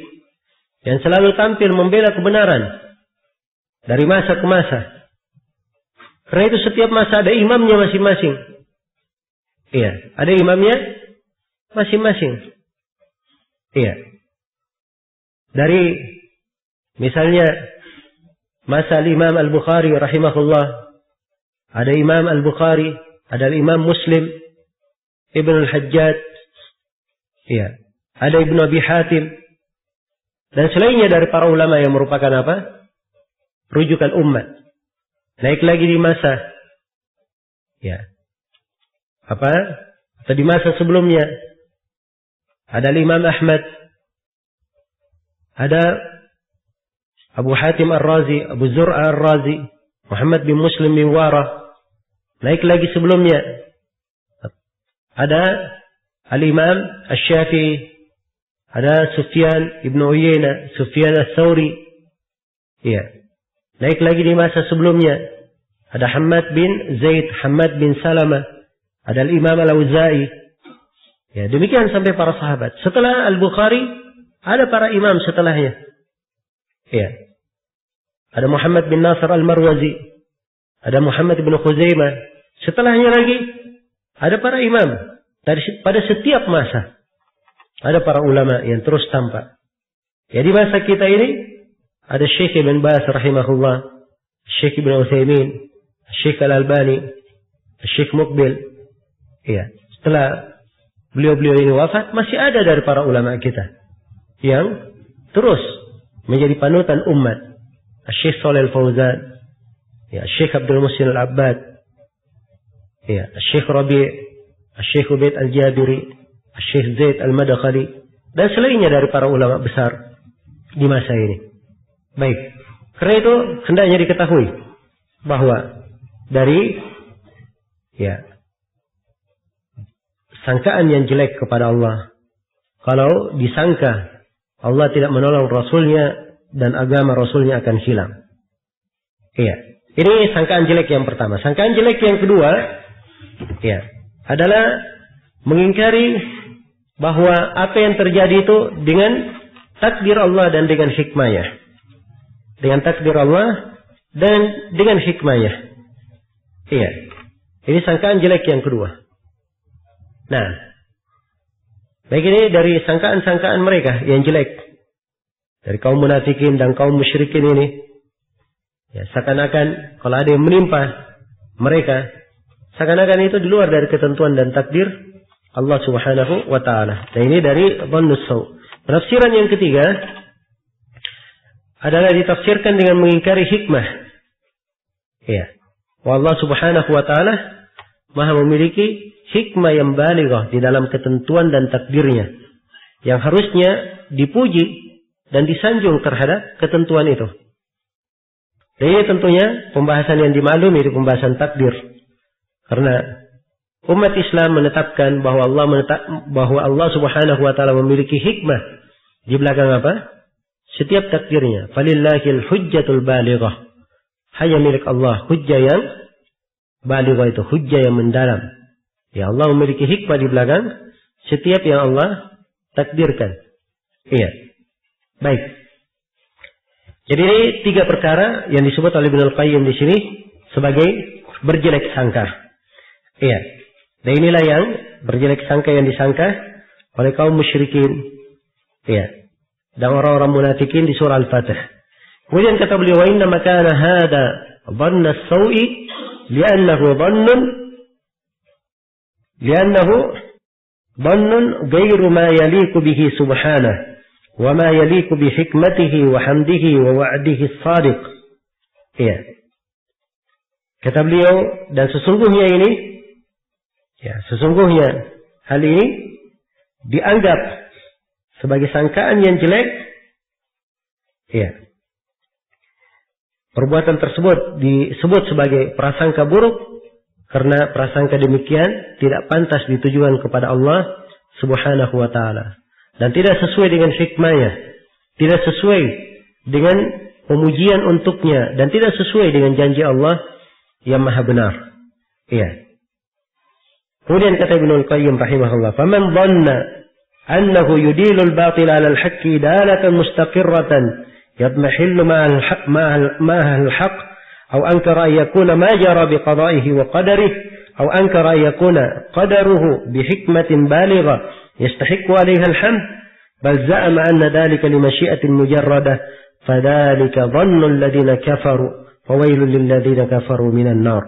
yang selalu tampil membela kebenaran dari masa ke masa. Karena itu setiap masa ada imamnya masing-masing. Iya, ada imamnya masing-masing. Iya. Dari misalnya masa Imam Al-Bukhari rahimahullah, ada Imam Al-Bukhari, ada Imam Muslim, Ibn Al-Hajjaj, ya, ada Ibn Abi Hatim, dan selainnya dari para ulama yang merupakan apa? Rujukan umat. Naik lagi di masa, ya, apa? Atau di masa sebelumnya, ada Imam Ahmad, ada Abu Hatim Ar-Razi, Abu Zur'a Ar-Razi, Muhammad bin Muslim bin Warah. Naik lagi sebelumnya, ada Al-Imam Asy-Syafi'i, ada Sufyan Ibn Uyainah, Sufyan Ats-Tsauri. Iya. Naik lagi di masa sebelumnya, ada Hammad bin Zaid, Hammad bin Salamah, ada Al-Imam Al-Auza'i. Ya, demikian sampai para sahabat. Setelah Al-Bukhari, ada para imam setelahnya. Ya. Ada Muhammad bin Nasr Al-Marwazi, ada Muhammad bin Khuzaimah. Setelahnya lagi, ada para imam. Pada setiap masa, ada para ulama yang terus tampak. Ya, di masa kita ini, ada Syekh Ibn Baz rahimahullah, Syekh Ibn Utsaimin, Syekh Al-Albani, Syekh Muqbil. Ya, setelah beliau-beliau ini wafat, masih ada dari para ulama kita yang terus menjadi panutan umat. Syekh Shalih Al-Fauzan, ya, Syekh Abdul Muhsin Al-Abbad, ya, Syekh Rabi', Syekh Ubaid Al-Jabiri, Syekh Zaid Al-Madkhali, dan selainnya dari para ulama besar di masa ini. Baik, karena itu hendaknya diketahui bahwa dari, ya, sangkaan yang jelek kepada Allah, kalau disangka Allah tidak menolong Rasulnya dan agama Rasulnya akan hilang. Iya. Ini sangkaan jelek yang pertama. Sangkaan jelek yang kedua, ya, adalah mengingkari bahwa apa yang terjadi itu dengan takdir Allah dan dengan hikmahnya. Dengan takdir Allah dan dengan hikmahnya. Iya. Ini sangkaan jelek yang kedua. Nah, baik, ini dari sangkaan-sangkaan mereka yang jelek. Dari kaum munafikin dan kaum musyrikin ini. Ya, seakan-akan kalau ada yang menimpa mereka, seakan-akan itu di luar dari ketentuan dan takdir Allah Subhanahu wa ta'ala. Dan ini dari dhannus saw. Penafsiran yang ketiga adalah ditafsirkan dengan mengingkari hikmah. Ya. Allah Subhanahu wa ta'ala Maha memiliki hikmah yang balighah di dalam ketentuan dan takdirnya, yang harusnya dipuji dan disanjung terhadap ketentuan itu. Dan ini tentunya pembahasan yang dimaklumi di pembahasan takdir. Karena umat Islam menetapkan bahwa Allah Subhanahu wa ta'ala memiliki hikmah di belakang apa? Setiap takdirnya. Falillahil hujjatul balighah. Hanya milik Allah hujjah yang balighah, itu hujjah yang mendalam. Ya, Allah memiliki hikmah di belakang setiap yang Allah takdirkan. Iya. Baik. Jadi ini 3 perkara yang disebut oleh Ibnu Al-Qayyim di sini sebagai berjelek sangka. Iya. Dan inilah yang berjelek sangka yang disangka oleh kaum musyrikin. Iya. Dan orang-orang munafikin di surah Al-Fatih. Kemudian kata beliau, wa inna makana hada dhanna as-sawi li'annahu dhannun ghairu ma yaliqu bihi subhanahu. وَمَا يَلِيكُ بِحِكْمَتِهِ وَحَمْدِهِ وَوَعْدِهِ الصَّادِقِ. Iya. Kata beliau, dan sesungguhnya ini, ya, sesungguhnya hal ini dianggap sebagai sangkaan yang jelek. Iya. Perbuatan tersebut disebut sebagai prasangka buruk karena prasangka demikian tidak pantas ditujukan kepada Allah Subhanahu wa ta'ala. Dan tidak sesuai dengan hikmahnya. Tidak sesuai dengan pemujian untuknya. Dan tidak sesuai dengan janji Allah yang maha benar. Iya. Kemudian kata Ibnu Al-Qayyim rahimahullah. فَمَنْ ظَنَّ أَنَّهُ يُدِيلُ الْبَاطِلَ عَلَى الْحَقِّ دَالَةً مُسْتَقِرَّةً يَضْمَحِلُّ مَعَهَا الْحَقِّ أو أنكر أن يكون ما جرى بقضائه وقدره أو أنكر أن يكون قدره بحكمة بالغة يستحق عليها الحمد بل زعم أن ذلك لمشيئة مجردة فذلك ظن الذين كفروا فويل للذين كفروا من النار.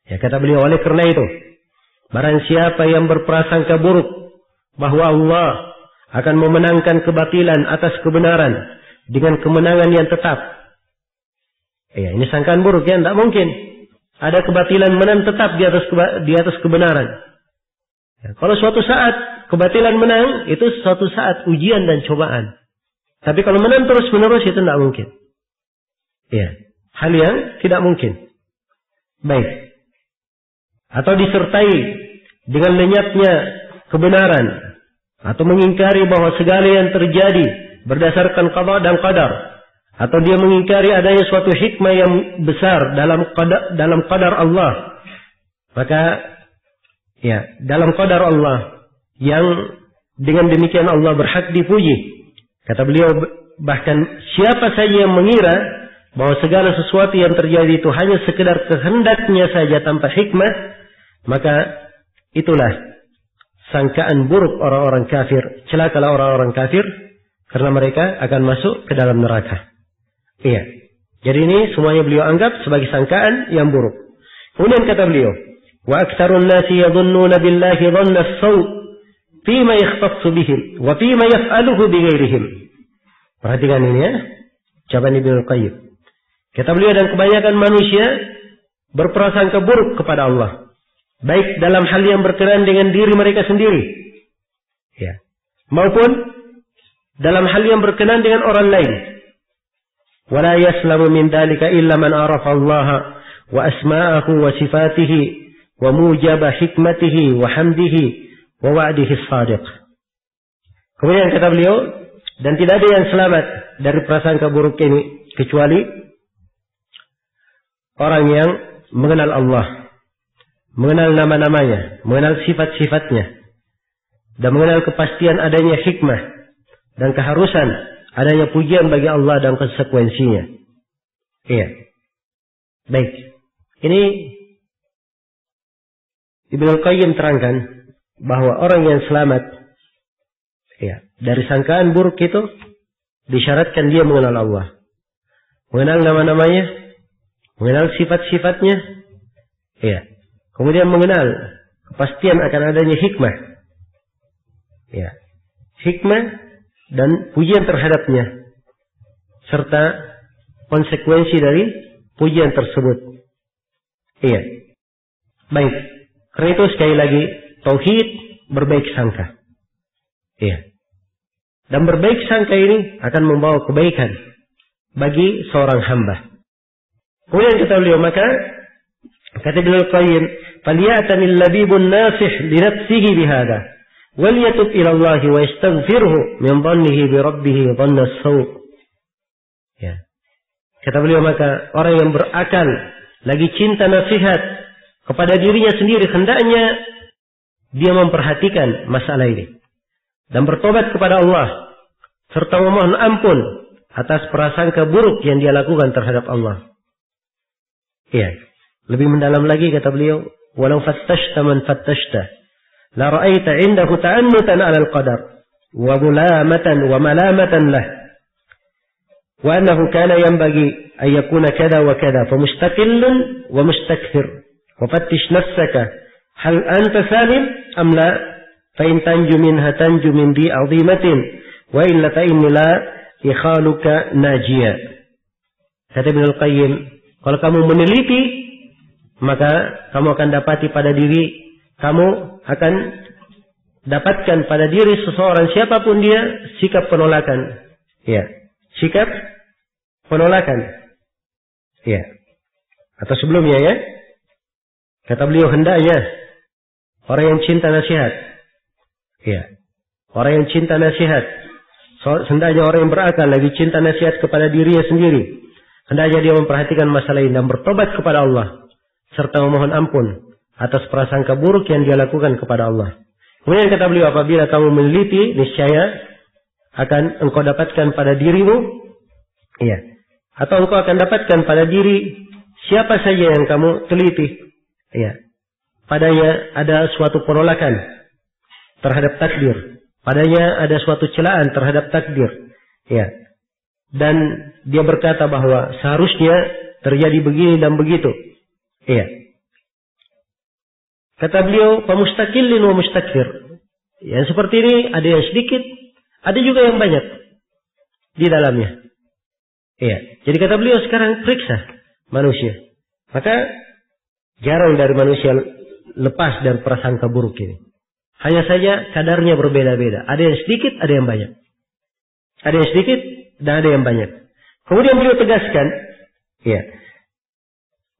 Ya, kata beliau, oleh karena itu barang siapa yang berprasangka buruk bahwa Allah akan memenangkan kebatilan atas kebenaran dengan kemenangan yang tetap. Ya, ini sangkaan buruk, ya, tidak mungkin ada kebatilan menang tetap di atas kebenaran. Ya, kalau suatu saat kebatilan menang, itu suatu saat ujian dan cobaan. Tapi kalau menang terus-menerus, itu tidak mungkin. Ya, hal yang tidak mungkin. Baik. Atau disertai dengan lenyapnya kebenaran. Atau mengingkari bahwa segala yang terjadi berdasarkan qada dan qadar. Atau dia mengingkari adanya suatu hikmah yang besar dalam qadar Allah. Maka, ya, dalam qadar Allah yang dengan demikian Allah berhak dipuji. Kata beliau, bahkan siapa saja yang mengira bahwa segala sesuatu yang terjadi itu hanya sekedar kehendaknya saja tanpa hikmah, maka itulah sangkaan buruk orang-orang kafir. Celakalah orang-orang kafir karena mereka akan masuk ke dalam neraka. Iya. Jadi ini semuanya beliau anggap sebagai sangkaan yang buruk. Kemudian kata beliau, wa aktsarun nasi yadhunnuna billahi dhanna as-saw fima yakhtassu bihim wa fima yaf'aluhu bighairihim. Perhatikan ini, ya. Jawaban Ibnu Al-Qayyim. Kata beliau, dan kebanyakan manusia berprasangka buruk kepada Allah, baik dalam hal yang berkenaan dengan diri mereka sendiri, ya, maupun dalam hal yang berkenaan dengan orang lain. Wala yaslamu min dzalika illa man arafa Allah wa asma'ahu wa sifatihi wa mujaba hikmatihi wa hamdihi wa wa'dihi as-sadiq. Kemudian kata beliau, dan tidak ada yang selamat dari prasangka buruk ini kecuali orang yang mengenal Allah, mengenal nama-namanya, mengenal sifat-sifatnya, dan mengenal kepastian adanya hikmah dan keharusan adanya pujian bagi Allah dan konsekuensinya. Iya. Baik. Ini Ibnu Qayyim terangkan bahwa orang yang selamat dari sangkaan buruk itu disyaratkan dia mengenal Allah, mengenal nama-namanya, mengenal sifat-sifatnya, kemudian mengenal kepastian akan adanya hikmah, hikmah dan pujian terhadapnya, serta konsekuensi dari pujian tersebut. Baik. Karena itu sekali lagi tauhid berbaik sangka. Dan berbaik sangka ini akan membawa kebaikan bagi seorang hamba. Kemudian kata beliau, maka kata Ibnu Qayyim, "Falyatanil labibun nasih li nafsihi bihadha wal yatub ila Allah wa yastaghfirhu min dhannihi bi rabbih dhanna as-saw." Kata beliau, maka orang yang berakal lagi cinta nasihat kepada dirinya sendiri, hendaknya dia memperhatikan masalah ini dan bertobat kepada Allah serta memohon ampun atas prasangka buruk yang dia lakukan terhadap Allah. Lebih mendalam lagi kata beliau, walau fattashta man fattashta la ra'aita 'indahu ta'annutan 'ala al-qadar wa mulamatan wa malamatan lah wa annahu kana yanbaghi an yakuna kada wa kada fa mustaqillun wa mustakthir. وفتش نفسك هل أنت سالم أم لا فإن تنجو منها تنجو من ذي عظيمة وإلا فإن لا إخالك ناجيا. Kata Ibnu Qayyim, kalau kamu meneliti maka kamu akan dapati pada diri kamu, akan dapatkan pada diri seseorang siapapun dia sikap penolakan. Sikap penolakan. Atau sebelumnya kata beliau, hendaknya orang yang cinta nasihat. Orang yang cinta nasihat. Hendaknya orang yang berakal lagi cinta nasihat kepada dirinya sendiri. Hendaknya dia memperhatikan masalah ini dan bertobat kepada Allah. Serta memohon ampun atas prasangka buruk yang dia lakukan kepada Allah. Kemudian kata beliau, apabila kamu meneliti, niscaya akan engkau dapatkan pada dirimu. Atau engkau akan dapatkan pada diri siapa saja yang kamu teliti. Padanya ada suatu penolakan terhadap takdir. Padanya ada suatu celaan terhadap takdir. Dan dia berkata bahwa seharusnya terjadi begini dan begitu. Kata beliau, "Pamustaqillin wa mustakthir." Yang seperti ini ada yang sedikit, ada juga yang banyak di dalamnya. Jadi kata beliau, sekarang periksa manusia. Maka jarang dari manusia lepas dari prasangka buruk ini. Hanya saja kadarnya berbeda-beda. Ada yang sedikit, ada yang banyak. Ada yang sedikit dan ada yang banyak. Kemudian beliau tegaskan,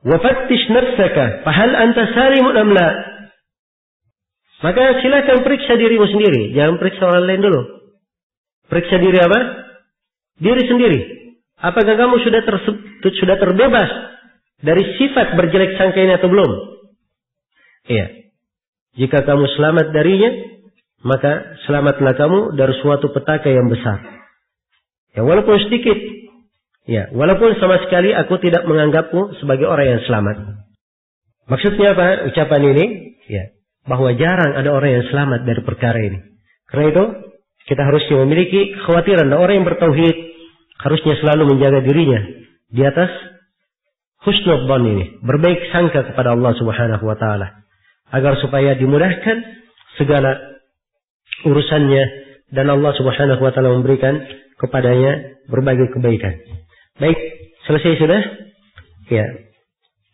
"Wafattish nafsaka, fahal anta salimun am la?" Maka silakan periksa dirimu sendiri, jangan periksa orang lain dulu. Periksa diri apa? Diri sendiri. Apakah kamu sudah terbebas dari sifat berjelek sangka ini atau belum? Jika kamu selamat darinya, maka selamatlah kamu dari suatu petaka yang besar. Walaupun sedikit. Walaupun sama sekali aku tidak menganggapmu sebagai orang yang selamat. Maksudnya apa ucapan ini? Bahwa jarang ada orang yang selamat dari perkara ini. Karena itu kita harusnya memiliki kekhawatiran. Dan orang yang bertauhid harusnya selalu menjaga dirinya di atas husnul dzan ini, berbaik sangka kepada Allah Subhanahu wa taala, agar supaya dimudahkan segala urusannya dan Allah Subhanahu wa taala memberikan kepadanya berbagai kebaikan. Baik, selesai sudah?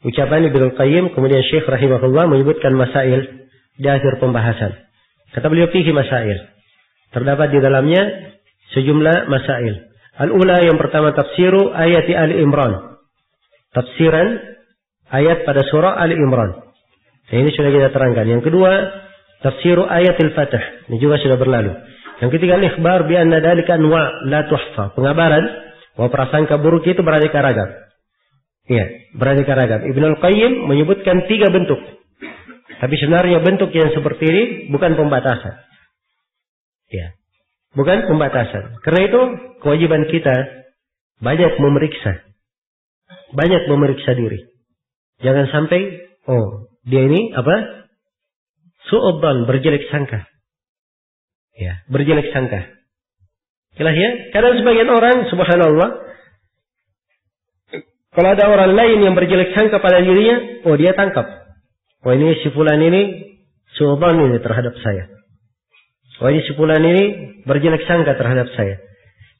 Ucapan Ibnu Qayyim, kemudian Syekh rahimahullah menyebutkan masail di akhir pembahasan. Kata beliau, fihi masail. Terdapat di dalamnya sejumlah masail. Al-ula, yang pertama, tafsiru ayat Ali Imran. Tafsiran ayat pada surah Ali Imran. Ini sudah kita terangkan. Yang kedua, tafsiru ayat Al-Fatih. Ini juga sudah berlalu. Yang ketiga, ikhbar bi anna dalika anwa' la tuhsa. Pengabaran bahwa prasangka buruk itu beraneka ragam. Iya, beraneka ragam. Ibnul Qayyim menyebutkan 3 bentuk. Tapi sebenarnya bentuk yang seperti ini bukan pembatasan. Ya, bukan pembatasan. Karena itu kewajiban kita banyak memeriksa diri. Jangan sampai, dia ini apa? Su'udzan, berjelek sangka. Ya, berjelek sangka. Jelas ya? Kadang sebagian orang, subhanallah, kalau ada orang lain yang berjelek sangka pada dirinya, dia tangkap. Ini si fulan ini su'udzan ini terhadap saya. Ini si fulan ini berjelek sangka terhadap saya.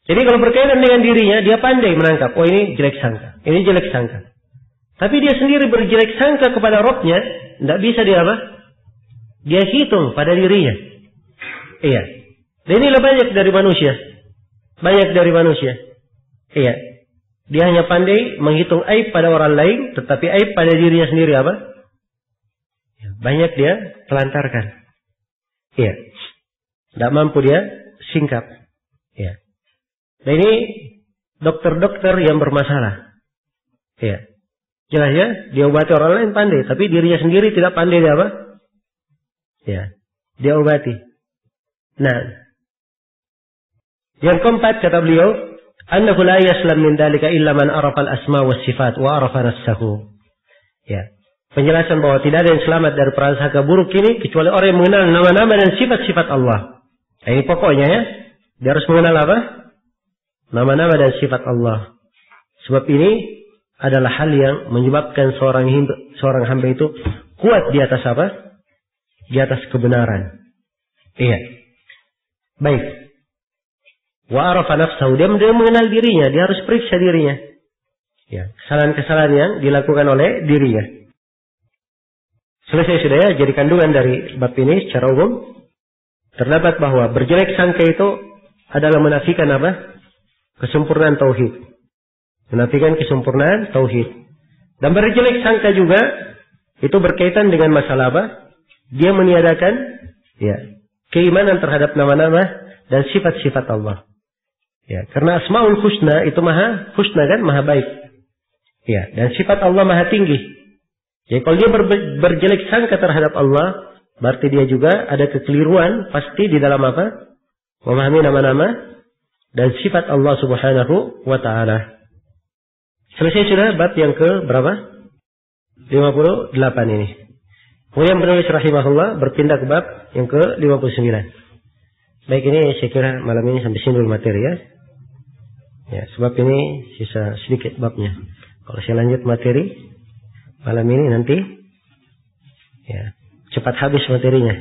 Jadi kalau berkaitan dengan dirinya, dia pandai menangkap. Ini jelek sangka. Ini jelek sangka. Tapi dia sendiri berjelek sangka kepada Rabbnya, tidak bisa dia apa? Dia hitung pada dirinya. Iya. Dan inilah banyak dari manusia. Iya. Dia hanya pandai menghitung aib pada orang lain, tetapi aib pada dirinya sendiri apa? Banyak dia telantarkan. Iya. Tidak mampu dia singkap. Iya. Dan ini dokter-dokter yang bermasalah. Iya. Jelas ya, dia obati orang lain pandai, tapi dirinya sendiri tidak pandai dia apa? Ya, dia obati. Nah, yang keempat kata beliau, annahu la yaslam min dalika illa man arafa al-asma was sifat wa arafa nafsahu. Ya. Penjelasan bahwa tidak ada yang selamat dari prasangka buruk ini kecuali orang yang mengenal nama-nama dan sifat-sifat Allah. Nah, ini pokoknya ya, dia harus mengenal apa? Nama-nama dan sifat Allah. Sebab ini adalah hal yang menyebabkan seorang hamba itu kuat di atas apa? Di atas kebenaran. Iya. Baik. Wa arafa nafsahu, dia mengenal dirinya, dia harus periksa dirinya. Ya, kesalahan-kesalahan yang dilakukan oleh dirinya. Selesai sudah ya, jadi kandungan dari bab ini secara umum terdapat bahwa berjelek sangka itu adalah menafikan apa? Kesempurnaan tauhid. Menafikan kesempurnaan tauhid. Dan berjelek sangka juga itu berkaitan dengan masalah apa? Dia meniadakan ya, keimanan terhadap nama-nama dan sifat-sifat Allah. Ya, karena Asmaul Husna itu maha husna kan, maha baik. Ya, dan sifat Allah maha tinggi. Jadi kalau dia berjelek sangka terhadap Allah, berarti dia juga ada kekeliruan pasti di dalam apa? Memahami nama-nama dan sifat Allah Subhanahu wa taala. Selesai sudah bab yang ke berapa? 58 ini. Kemudian penulis rahimahullah berpindah ke bab yang ke 59. Baik, ini saya kira malam ini sampai sini dulu materi ya. Ya, sebab ini sisa sedikit babnya. Kalau saya lanjut materi malam ini nanti ya cepat habis materinya.